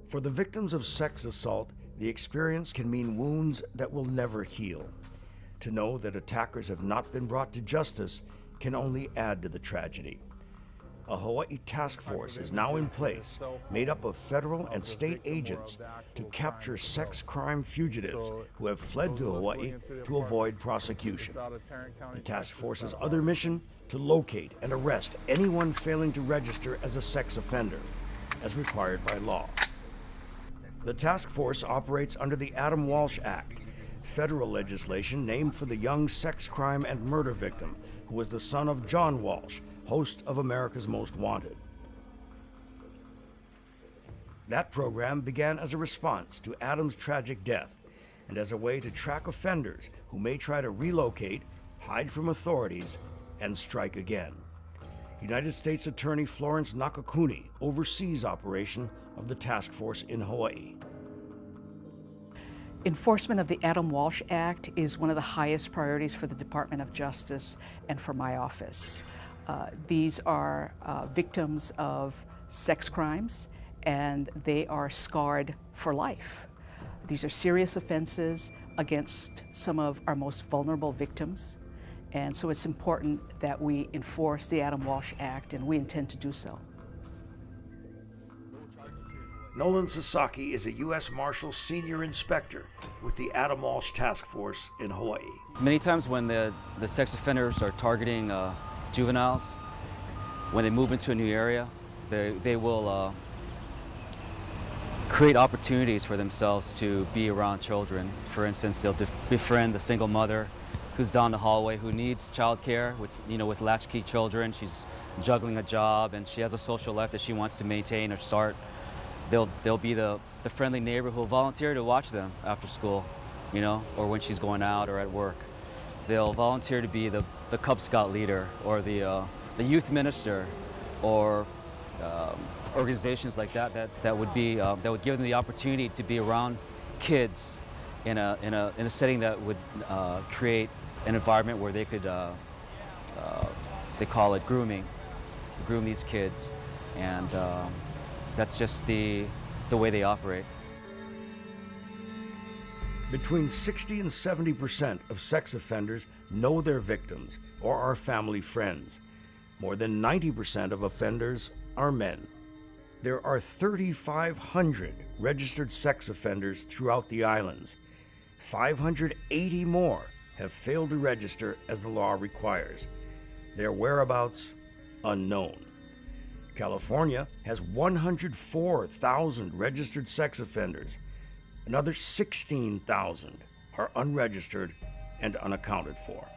For the victims of sex assault, the experience can mean wounds that will never heal. To know that attackers have not been brought to justice can only add to the tragedy. A Hawaii task force is now in place, made up of federal and state agents to capture sex crime fugitives who have fled to Hawaii to avoid prosecution. The task force's other mission: to locate and arrest anyone failing to register as a sex offender, as required by law. The task force operates under the Adam Walsh Act, federal legislation named for the young sex crime and murder victim who was the son of John Walsh, host of America's Most Wanted. That program began as a response to Adam's tragic death and as a way to track offenders who may try to relocate, hide from authorities, and strike again. United States Attorney Florence Nakakuni oversees operation of the task force in Hawaii. Enforcement of the Adam Walsh Act is one of the highest priorities for the Department of Justice and for my office. These are victims of sex crimes, and they are scarred for life. These are serious offenses against some of our most vulnerable victims, and so it's important that we enforce the Adam Walsh Act, and we intend to do so. Nolan Sasaki is a U.S. Marshal Senior Inspector with the Adam Walsh Task Force in Hawaii. Many times when the sex offenders are targeting juveniles, when they move into a new area, they will create opportunities for themselves to be around children. For instance, they'll befriend the single mother who's down the hallway who needs childcare with latchkey children. She's juggling a job and she has a social life that she wants to maintain or start. They'll be the friendly neighbor who'll volunteer to watch them after school, or when she's going out or at work. They'll volunteer to be the Cub Scout leader or the youth minister, or organizations like that would give them the opportunity to be around kids in a setting that would create an environment where they could they call it groom these kids, and that's just the way they operate. Between 60 and 70% of sex offenders know their victims or are family friends. More than 90% of offenders are men. There are 3,500 registered sex offenders throughout the islands. 580 more have failed to register as the law requires. Their whereabouts unknown. California has 104,000 registered sex offenders. Another 16,000 are unregistered and unaccounted for.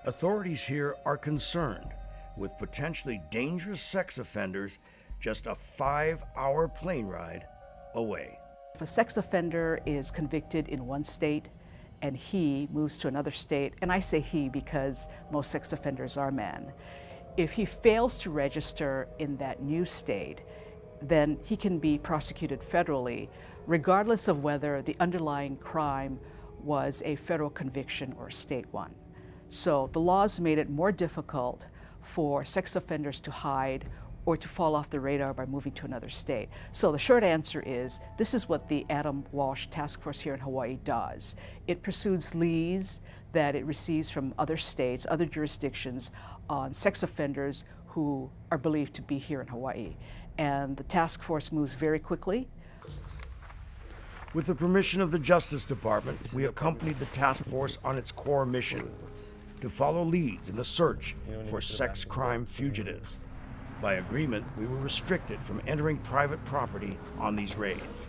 Authorities here are concerned with potentially dangerous sex offenders just a 5-hour plane ride away. If a sex offender is convicted in one state and he moves to another state, and I say he because most sex offenders are men, if he fails to register in that new state, then he can be prosecuted federally, regardless of whether the underlying crime was a federal conviction or a state one. So the laws made it more difficult for sex offenders to hide or to fall off the radar by moving to another state. So the short answer is, this is what the Adam Walsh Task Force here in Hawaii does. It pursues leads that it receives from other states, other jurisdictions, on sex offenders who are believed to be here in Hawaii. And the task force moves very quickly. With the permission of the Justice Department, we accompanied the task force on its core mission: to follow leads in the search for sex crime fugitives. By agreement, we were restricted from entering private property on these raids.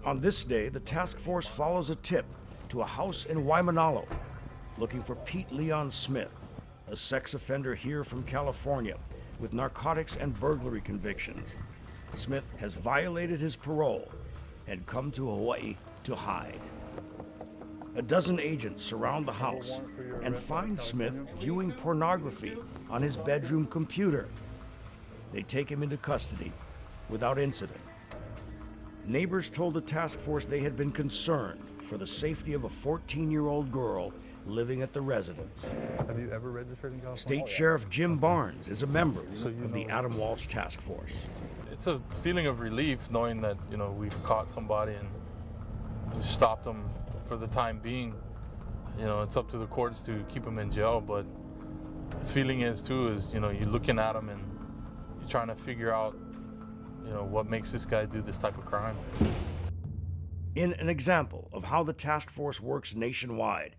On this day, the task force follows a tip to a house in Waimanalo, looking for Pete Leon Smith, a sex offender here from California with narcotics and burglary convictions. Smith has violated his parole and come to Hawaii to hide. A dozen agents surround the house and find Smith viewing pornography on his bedroom computer. They take him into custody without incident. Neighbors told the task force they had been concerned for the safety of a 14-year-old girl living at the residence. Have you ever registered in California? State Sheriff Jim Barnes is a member of the Adam Walsh Task Force. It's a feeling of relief knowing that, you know, we've caught somebody and stopped them for the time being. You know, it's up to the courts to keep them in jail, but the feeling is, you know, you're looking at them and you're trying to figure out, you know, what makes this guy do this type of crime. In an example of how the task force works nationwide,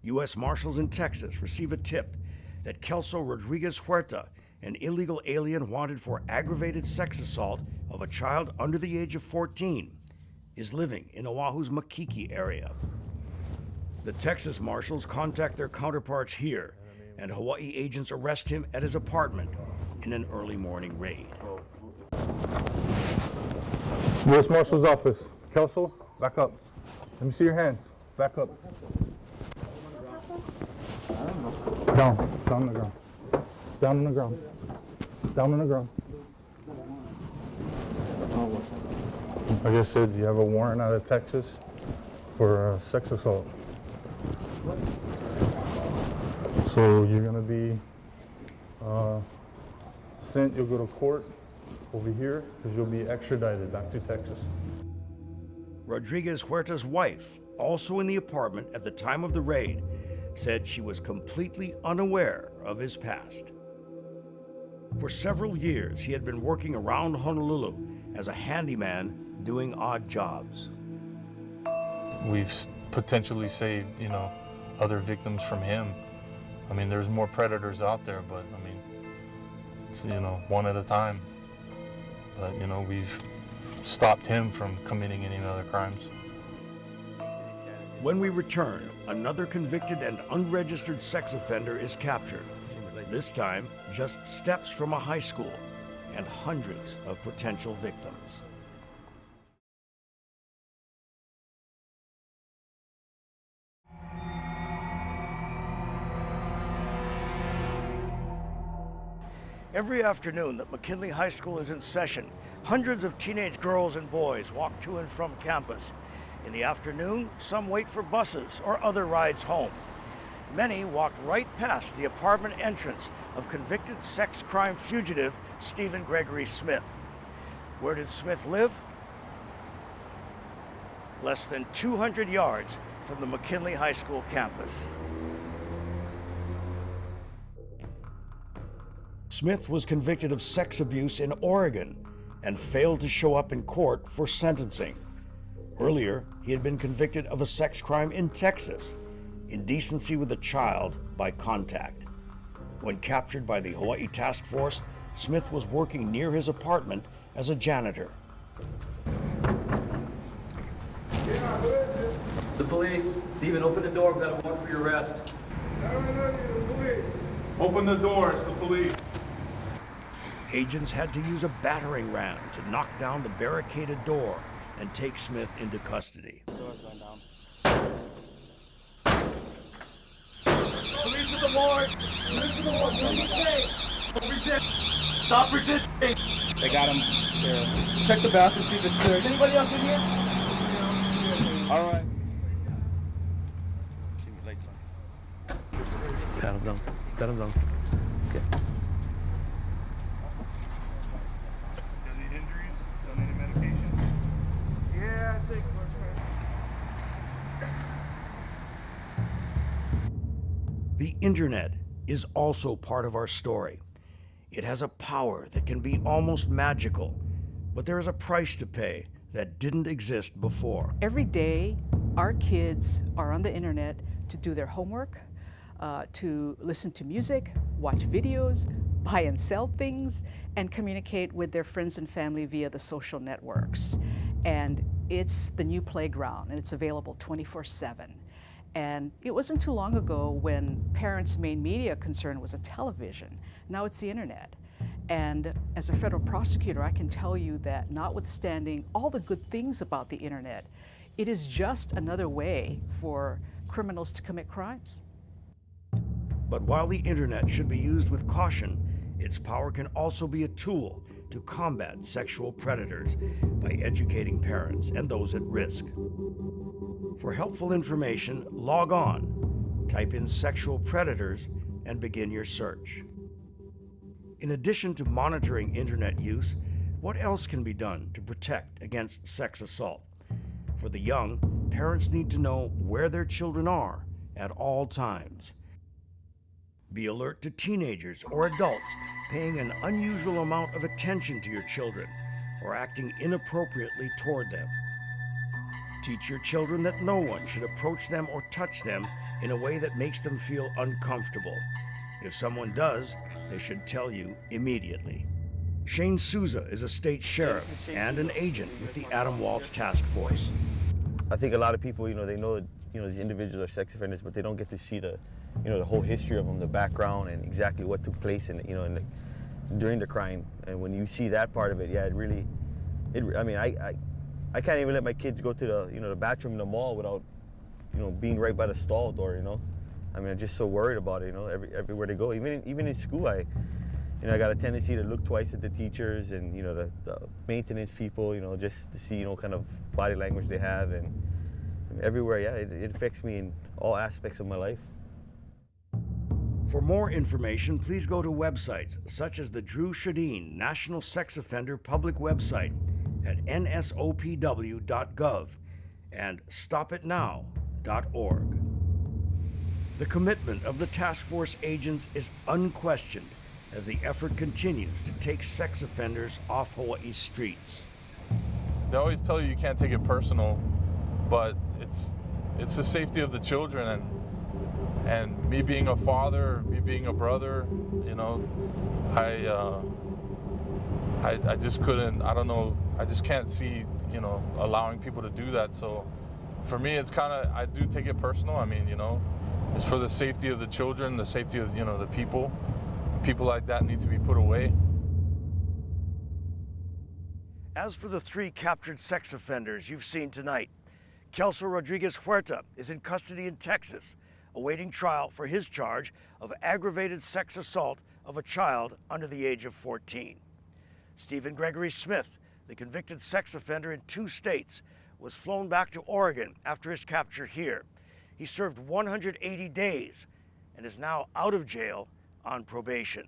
U.S. Marshals in Texas receive a tip that Kelso Rodriguez Huerta, an illegal alien wanted for aggravated sex assault of a child under the age of 14, is living in Oahu's Makiki area. The Texas Marshals contact their counterparts here, and Hawaii agents arrest him at his apartment in an early morning raid. U.S. Marshal's office. Kelso, back up. Let me see your hands. Back up. Down on the ground. Down on the ground. Down on the ground. Like I said, you have a warrant out of Texas for sex assault. So you're gonna be sent, you'll go to court over here because you'll be extradited back to Texas. Rodriguez Huerta's wife, also in the apartment at the time of the raid, said she was completely unaware of his past. For several years, he had been working around Honolulu as a handyman doing odd jobs. We've potentially saved, you know, other victims from him. I mean, there's more predators out there, but I mean, it's, you know, one at a time. But, you know, we've stopped him from committing any other crimes. When we return, another convicted and unregistered sex offender is captured. This time, just steps from a high school and hundreds of potential victims. Every afternoon that McKinley High School is in session, hundreds of teenage girls and boys walk to and from campus. In the afternoon, some wait for buses or other rides home. Many walked right past the apartment entrance of convicted sex crime fugitive Stephen Gregory Smith. Where did Smith live? Less than 200 yards from the McKinley High School campus. Smith was convicted of sex abuse in Oregon and failed to show up in court for sentencing. Earlier, he had been convicted of a sex crime in Texas, indecency with a child by contact. When captured by the Hawaii Task Force, Smith was working near his apartment as a janitor. It's the police. Stephen, open the door. We've got a warrant for your arrest. Open the door, it's the police. Agents had to use a battering ram to knock down the barricaded door and take Smith into custody. Door's going down. Police with the warrant. Police with the warrant. What do you say? Don't resist. Stop resisting. They got him there. Check the bathroom, see if it's clear. Is anybody else in here? All right. Pat him down. Pat him down. Okay. Got any injuries? Got any medication? Yeah, I think The internet is also part of our story. It has a power that can be almost magical, but there is a price to pay that didn't exist before. Every day, our kids are on the internet to do their homework, to listen to music, watch videos, buy and sell things, and communicate with their friends and family via the social networks. And it's the new playground, and it's available 24/7. And it wasn't too long ago when parents' main media concern was a television. Now it's the internet. And as a federal prosecutor, I can tell you that notwithstanding all the good things about the internet, it is just another way for criminals to commit crimes. But while the internet should be used with caution, its power can also be a tool to combat sexual predators by educating parents and those at risk. For helpful information, log on Type in sexual predators and begin your search. In addition to monitoring internet use, what else can be done to protect against sex assault? For the young, parents need to know where their children are at all times. Be alert to teenagers or adults paying an unusual amount of attention to your children or acting inappropriately toward them. Teach your children that no one should approach them or touch them in a way that makes them feel uncomfortable. If someone does, they should tell you immediately. Shane Souza is a state sheriff and an agent with the Adam Walsh Task Force. I think a lot of people, they know, these individuals are sex offenders, but they don't get to see the whole history of them, the background, and exactly what took place during the crime. And when you see that part of it, yeah, I can't even let my kids go to the bathroom in the mall without, being right by the stall door, I'm just so worried about it, everywhere they go. Even in school, I got a tendency to look twice at the teachers and, the maintenance people, just to see, kind of body language they have. And everywhere, yeah, it affects me in all aspects of my life. For more information, please go to websites such as the Drew Shadeen National Sex Offender Public website at nsopw.gov and stopitnow.org. The commitment of the task force agents is unquestioned as the effort continues to take sex offenders off Hawaii's streets. They always tell you can't take it personal, but it's the safety of the children, and me being a father, me being a brother, I just couldn't, I don't know, I just can't see, allowing people to do that. So for me, it's kind of, I do take it personal. It's for the safety of the children, the safety of, the people. People like that need to be put away. As for the 3 captured sex offenders you've seen tonight, Kelso Rodriguez Huerta is in custody in Texas, awaiting trial for his charge of aggravated sex assault of a child under the age of 14. Stephen Gregory Smith, the convicted sex offender in 2 states, was flown back to Oregon after his capture here. He served 180 days and is now out of jail on probation.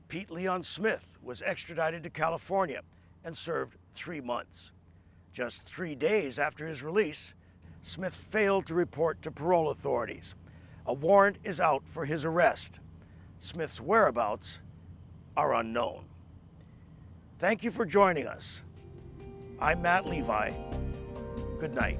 Pete Leon Smith was extradited to California and served 3 months. Just 3 days after his release, Smith failed to report to parole authorities. A warrant is out for his arrest. Smith's whereabouts are unknown. Thank you for joining us. I'm Matt Levi. Good night.